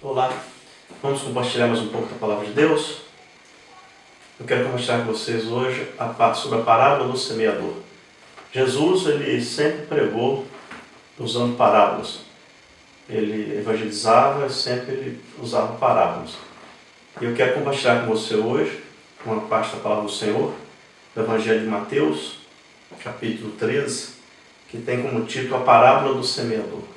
Olá, vamos compartilhar mais um pouco da Palavra de Deus. Eu quero compartilhar com vocês hoje sobre a parábola do semeador. Jesus, ele sempre pregou usando parábolas. Ele evangelizava e sempre ele usava parábolas. E eu quero compartilhar com você hoje uma parte da Palavra do Senhor, do Evangelho de Mateus, capítulo 13, que tem como título a parábola do semeador.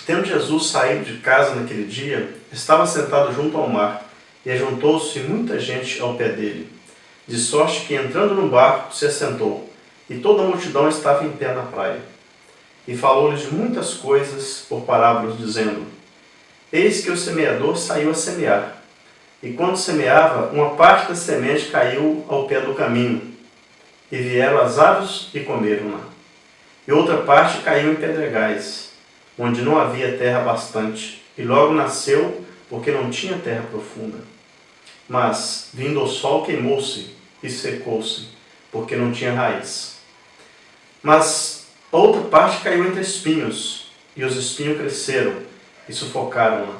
Tendo Jesus saído de casa naquele dia, estava sentado junto ao mar, e ajuntou-se muita gente ao pé dele, de sorte que, entrando no barco, se assentou, e toda a multidão estava em pé na praia. E falou-lhes de muitas coisas por parábolas, dizendo: Eis que o semeador saiu a semear. E quando semeava, uma parte da semente caiu ao pé do caminho, e vieram as aves e comeram-na. E outra parte caiu em pedregais, onde não havia terra bastante, e logo nasceu, porque não tinha terra profunda. Mas, vindo o sol, queimou-se e secou-se, porque não tinha raiz. Mas outra parte caiu entre espinhos, e os espinhos cresceram e sufocaram-na.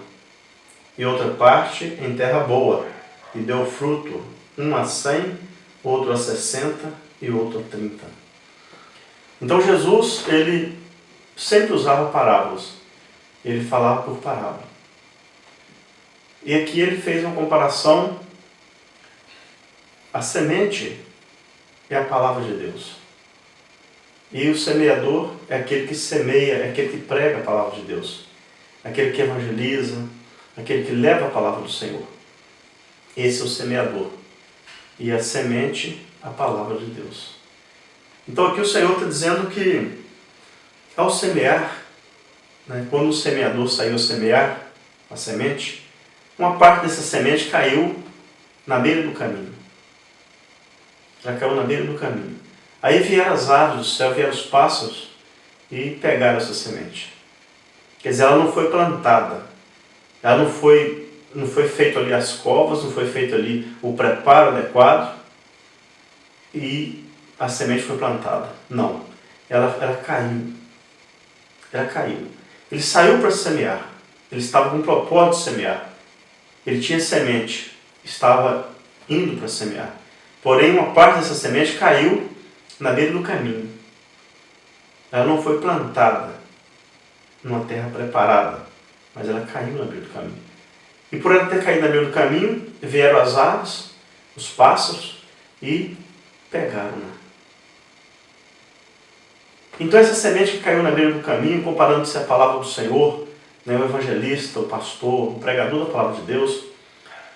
E outra parte em terra boa, e deu fruto, um a 100, outro a 60 e outro a 30. Então Jesus, ele sempre usava parábolas. Ele falava por parábola. E aqui ele fez uma comparação. A semente é a palavra de Deus. E o semeador é aquele que semeia, é aquele que prega a palavra de Deus. Aquele que evangeliza, aquele que leva a palavra do Senhor. Esse é o semeador. E a semente, a palavra de Deus. Então aqui o Senhor está dizendo que ao semear, quando o semeador saiu a semear a semente, uma parte dessa semente caiu na beira do caminho. Já caiu na beira do caminho. Aí vieram as aves do céu, vieram os pássaros e pegaram essa semente. Quer dizer, ela não foi plantada. Ela não foi feito ali as covas, não foi feito ali o preparo adequado e a semente foi plantada. Não. Ela caiu. Ela caiu. Ele saiu para semear. Ele estava com o propósito de semear. Ele tinha semente. Estava indo para semear. Porém, uma parte dessa semente caiu na beira do caminho. Ela não foi plantada numa terra preparada, mas ela caiu na beira do caminho. E por ela ter caído na beira do caminho, vieram as aves, os pássaros e pegaram-na. Então essa semente que caiu na beira do caminho, comparando-se à palavra do Senhor, o evangelista, o pastor, o pregador da palavra de Deus,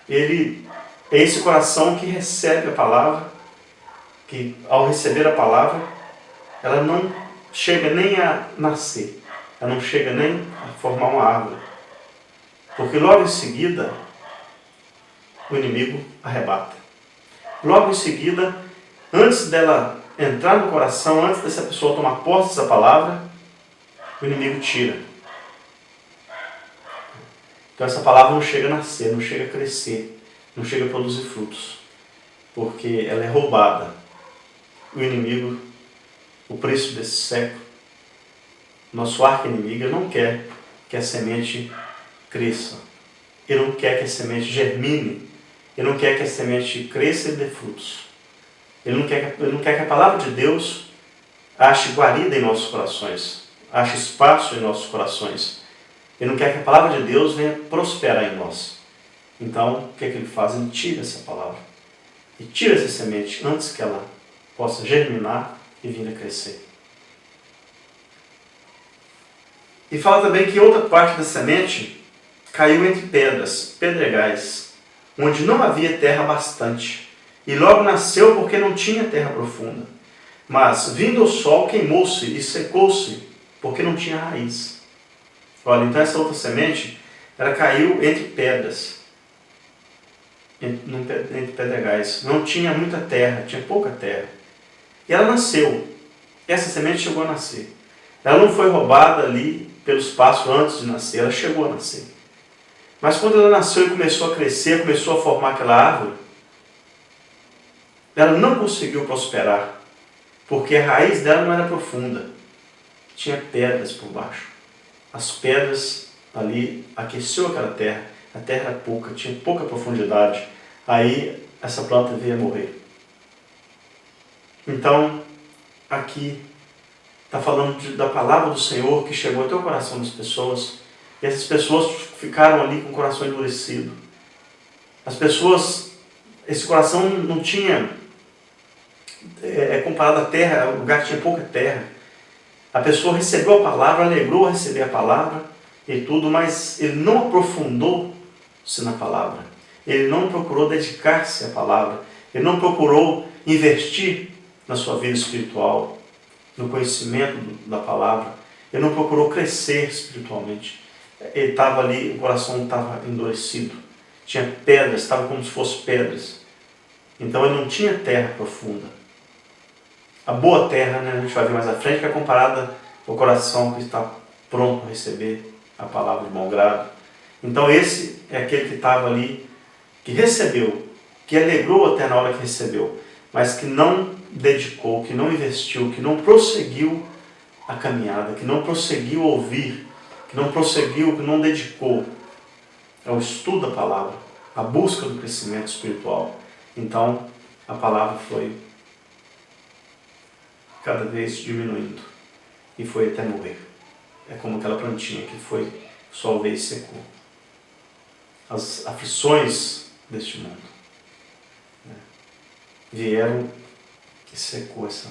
ele é esse coração que recebe a palavra, que ao receber a palavra, ela não chega nem a nascer, ela não chega nem a formar uma árvore. Porque logo em seguida, o inimigo arrebata. Logo em seguida, antes dela entrar no coração, antes dessa pessoa tomar posse dessa palavra, o inimigo tira. Então essa palavra não chega a nascer, não chega a crescer, não chega a produzir frutos, porque ela é roubada. O inimigo, o príncipe desse século, nosso arqui-inimigo, ele não quer que a semente cresça, ele não quer que a semente germine, ele não quer que a semente cresça e dê frutos. Ele não quer que a palavra de Deus ache guarida em nossos corações, ache espaço em nossos corações. Ele não quer que a palavra de Deus venha prosperar em nós. Então, o que é que ele faz? Ele tira essa palavra. E tira essa semente antes que ela possa germinar e vir a crescer. E fala também que outra parte da semente caiu entre pedras, pedregais, onde não havia terra bastante. E logo nasceu porque não tinha terra profunda. Mas, vindo o sol, queimou-se e secou-se, porque não tinha raiz. Olha, então essa outra semente, ela caiu entre pedras, entre pedregais. Não tinha muita terra, tinha pouca terra. E ela nasceu. Essa semente chegou a nascer. Ela não foi roubada ali pelos pássaros antes de nascer, ela chegou a nascer. Mas quando ela nasceu e começou a crescer, começou a formar aquela árvore, ela não conseguiu prosperar, porque a raiz dela não era profunda. Tinha pedras por baixo. As pedras ali aqueceu aquela terra, a terra era pouca, tinha pouca profundidade, aí essa planta veio a morrer. Então, aqui está falando da palavra do Senhor que chegou até o coração das pessoas, e essas pessoas ficaram ali com o coração endurecido. As pessoas, esse coração não tinha, comparado à terra, o lugar tinha pouca terra. A pessoa recebeu a palavra, alegrou a receber a palavra e tudo, mas ele não aprofundou-se na palavra. Ele não procurou dedicar-se à palavra. Ele não procurou investir na sua vida espiritual, no conhecimento da palavra. Ele não procurou crescer espiritualmente. Ele estava ali, o coração estava endurecido. Tinha pedras, estava como se fossem pedras. Então ele não tinha terra profunda. A boa terra, né, a gente vai ver mais à frente, que é comparada ao coração que está pronto a receber a palavra de bom grado. Então esse é aquele que estava ali, que recebeu, que alegrou até na hora que recebeu, mas que não dedicou, que não investiu, que não prosseguiu a caminhada, que não prosseguiu a ouvir, que não prosseguiu, que não dedicou ao estudo da palavra, à busca do crescimento espiritual. Então a palavra foi cada vez diminuindo e foi até morrer. É como aquela plantinha que foi, o sol veio e secou. As aflições deste mundo, né, vieram e secou essa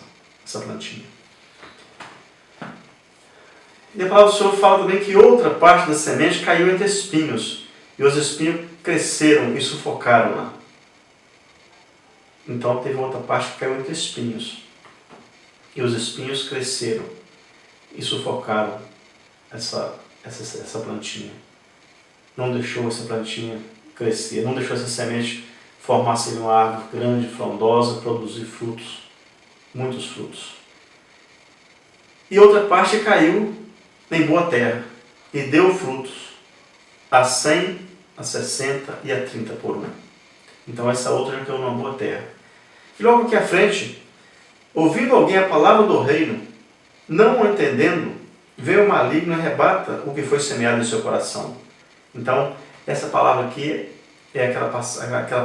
plantinha. E a palavra do Senhor fala também que outra parte da semente caiu entre espinhos, e os espinhos cresceram e sufocaram lá. Então teve outra parte que caiu entre espinhos, e os espinhos cresceram e sufocaram essa plantinha. Não deixou essa plantinha crescer, não deixou essa semente formar-se em uma árvore grande, frondosa, produzir frutos, muitos frutos. E outra parte caiu em boa terra e deu frutos a 100, a 60 e a 30 por um. Então essa outra já caiu numa boa terra. E logo aqui à frente, ouvindo alguém a palavra do reino, não o entendendo, veio o maligno e arrebata o que foi semeado em seu coração. Então, essa palavra aqui é aquela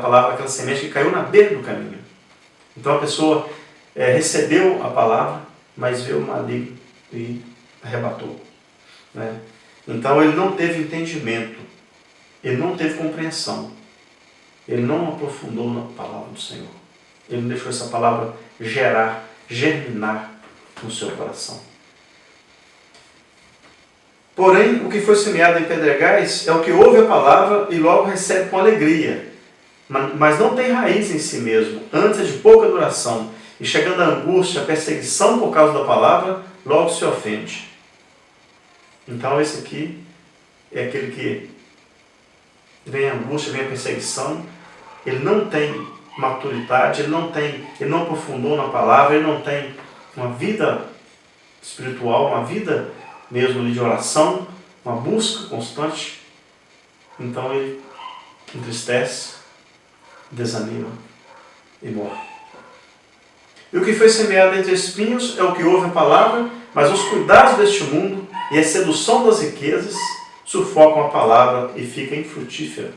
palavra, aquela semente que caiu na beira do caminho. Então a pessoa recebeu a palavra, mas veio o maligno e arrebatou, né? Então ele não teve entendimento, ele não teve compreensão, ele não aprofundou na palavra do Senhor. Ele não deixou essa palavra germinar no seu coração. Porém, o que foi semeado em pedregais é o que ouve a palavra e logo recebe com alegria, mas não tem raiz em si mesmo, antes é de pouca duração, e chegando a angústia, a perseguição por causa da palavra, logo se ofende. Então esse aqui é aquele que vem a angústia, vem a perseguição, ele não tem maturidade, ele não aprofundou na palavra, ele não tem uma vida espiritual, uma vida mesmo de oração, uma busca constante. Então ele entristece, desanima e morre. E o que foi semeado entre espinhos é o que ouve a palavra, mas os cuidados deste mundo e a sedução das riquezas sufocam a palavra e fica infrutífera.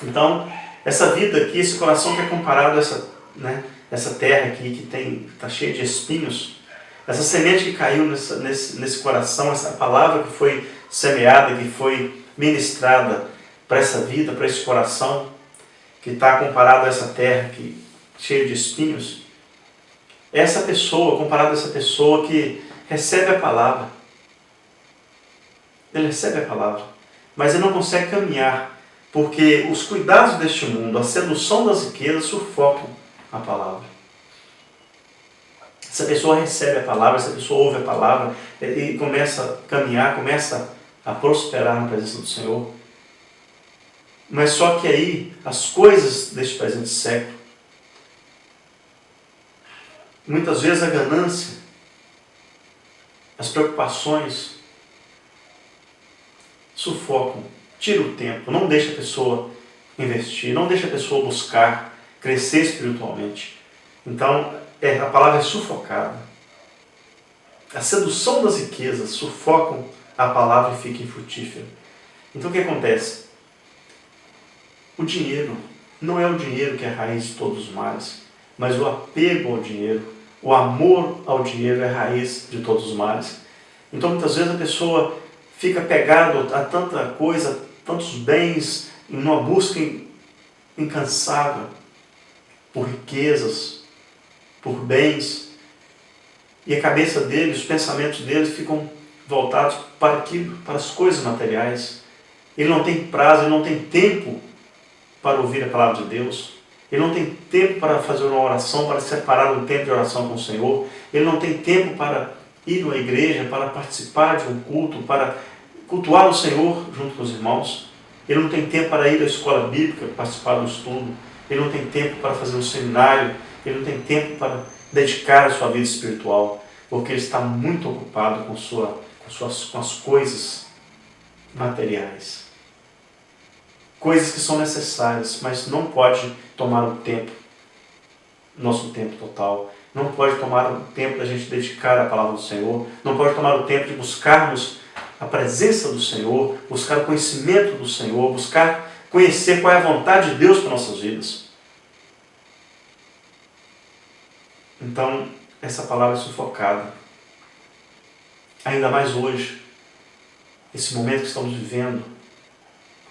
Então, essa vida aqui, esse coração que é comparado a essa terra aqui que está cheia de espinhos, essa semente que caiu nesse coração, essa palavra que foi semeada, que foi ministrada para essa vida, para esse coração, que está comparado a essa terra cheia de espinhos, essa pessoa, comparado a essa pessoa que recebe a palavra. Ele recebe a palavra, mas ele não consegue caminhar, porque os cuidados deste mundo, a sedução das riquezas sufocam a palavra. Essa pessoa recebe a palavra, essa pessoa ouve a palavra e começa a caminhar, começa a prosperar na presença do Senhor. Mas só que aí, as coisas deste presente século, muitas vezes a ganância, as preocupações, sufocam, tira o tempo, não deixa a pessoa investir, não deixa a pessoa buscar, crescer espiritualmente. Então, a palavra é sufocada. A sedução das riquezas sufocam a palavra e fica infrutífera. Então o que acontece? O dinheiro não é o dinheiro que é a raiz de todos os males, mas o apego ao dinheiro, o amor ao dinheiro é a raiz de todos os males. Então muitas vezes a pessoa fica pegada a tanta coisa, tantos bens, em uma busca incansável por riquezas, por bens, e a cabeça dele, os pensamentos dele ficam voltados para aquilo, para as coisas materiais. Ele não tem prazo, ele não tem tempo para ouvir a palavra de Deus. Ele não tem tempo para fazer uma oração, para separar um tempo de oração com o Senhor. Ele não tem tempo para ir a uma igreja, para participar de um culto, para cultuar o Senhor junto com os irmãos. Ele não tem tempo para ir à escola bíblica, participar do estudo. Ele não tem tempo para fazer um seminário. Ele não tem tempo para dedicar a sua vida espiritual, porque ele está muito ocupado com as coisas materiais. Coisas que são necessárias, mas não pode tomar o tempo, nosso tempo total. Não pode tomar o tempo da gente dedicar a palavra do Senhor. Não pode tomar o tempo de buscarmos a presença do Senhor, buscar o conhecimento do Senhor, buscar conhecer qual é a vontade de Deus para nossas vidas. Então, essa palavra é sufocada. Ainda mais hoje, esse momento que estamos vivendo,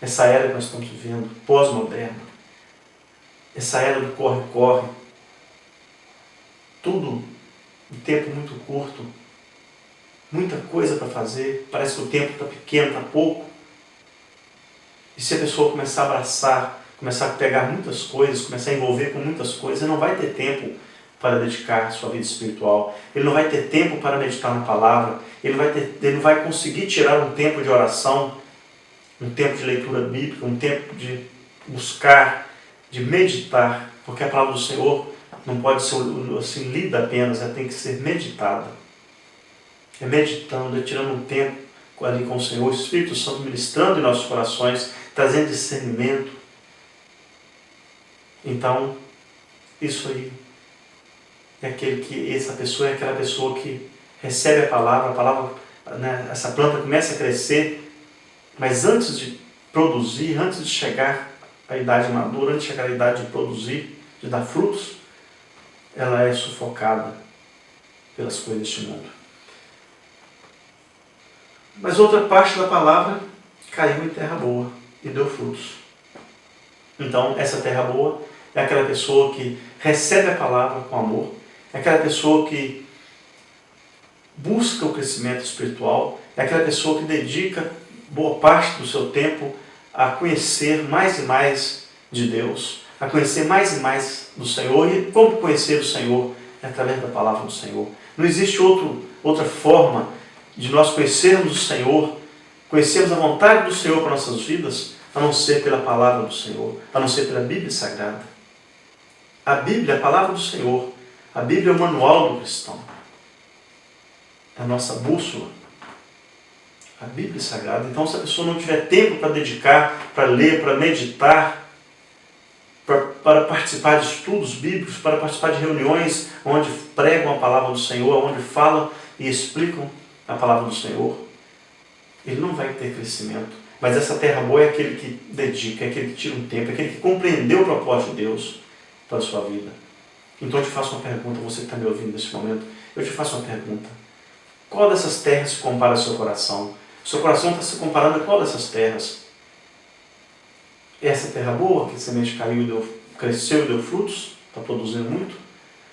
essa era que nós estamos vivendo, pós-moderna, essa era do corre-corre, tudo em tempo muito curto, muita coisa para fazer, parece que o tempo está pequeno, está pouco. E se a pessoa começar a abraçar, começar a pegar muitas coisas, começar a envolver com muitas coisas, ele não vai ter tempo para dedicar a sua vida espiritual, ele não vai ter tempo para meditar na palavra, ele não vai conseguir tirar um tempo de oração, um tempo de leitura bíblica, um tempo de buscar, de meditar, porque a palavra do Senhor não pode ser assim, lida apenas, ela tem que ser meditada. É meditando, é tirando um tempo ali com o Senhor, o Espírito Santo ministrando em nossos corações, trazendo discernimento. Então, isso aí essa pessoa é aquela pessoa que recebe a palavra, né, essa planta começa a crescer, mas antes de produzir, antes de chegar à idade madura, antes de chegar à idade de produzir, de dar frutos, ela é sufocada pelas coisas deste mundo. Mas outra parte da palavra caiu em terra boa e deu frutos. Então, essa terra boa é aquela pessoa que recebe a palavra com amor, é aquela pessoa que busca o crescimento espiritual, é aquela pessoa que dedica boa parte do seu tempo a conhecer mais e mais de Deus, a conhecer mais e mais do Senhor. E como conhecer o Senhor? É através da palavra do Senhor. Não existe outra forma de nós conhecermos o Senhor, conhecermos a vontade do Senhor para nossas vidas, a não ser pela palavra do Senhor, a não ser pela Bíblia Sagrada. A Bíblia é a palavra do Senhor. A Bíblia é o manual do cristão. É a nossa bússola. A Bíblia Sagrada. Então, se a pessoa não tiver tempo para dedicar, para ler, para meditar, para participar de estudos bíblicos, para participar de reuniões onde pregam a palavra do Senhor, onde falam e explicam a palavra do Senhor, ele não vai ter crescimento. Mas essa terra boa é aquele que dedica, é aquele que tira um tempo, é aquele que compreendeu o propósito de Deus para a sua vida. Então eu te faço uma pergunta, você que está me ouvindo nesse momento, eu te faço uma pergunta. Qual dessas terras se compara ao seu coração? O seu coração está se comparando a qual dessas terras? Essa terra boa, que a semente caiu, cresceu e deu frutos, está produzindo muito?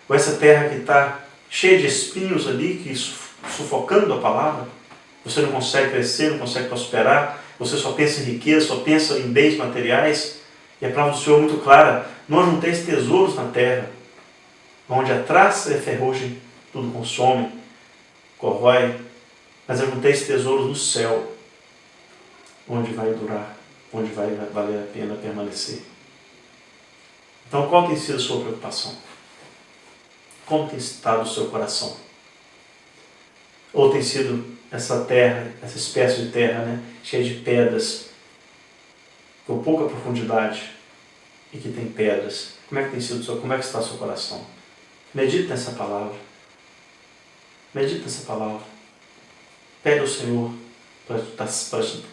Ou essa terra que está cheia de espinhos ali, que sufocando a palavra? Você não consegue crescer, não consegue prosperar, você só pensa em riqueza, só pensa em bens materiais. E a palavra do Senhor é muito clara: não ajunteis tesouros na terra, onde a traça e a ferrugem tudo consome, corrói, mas ajunteis tesouros no céu, onde vai durar, onde vai valer a pena permanecer. Então, qual tem sido a sua preocupação? Como tem estado o seu coração? Ou tem sido essa terra, essa espécie de terra, né, cheia de pedras, com pouca profundidade e que tem pedras? Como é que tem sido como é que está o seu coração? Medite nessa palavra. Medite nessa palavra. Pede ao Senhor para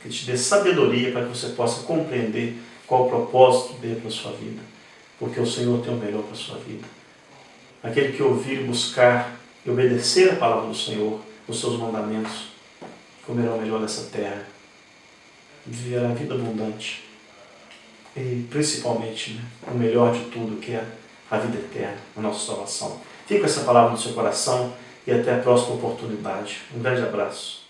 que te dê sabedoria para que você possa compreender qual o propósito dele para a sua vida. Porque o Senhor tem o melhor para a sua vida. Aquele que ouvir e buscar e obedecer a palavra do Senhor, os seus mandamentos, comerá o melhor dessa terra, viverá a vida abundante e principalmente o melhor de tudo, que é a vida eterna, a nossa salvação. Fique com essa palavra no seu coração e até a próxima oportunidade. Um grande abraço.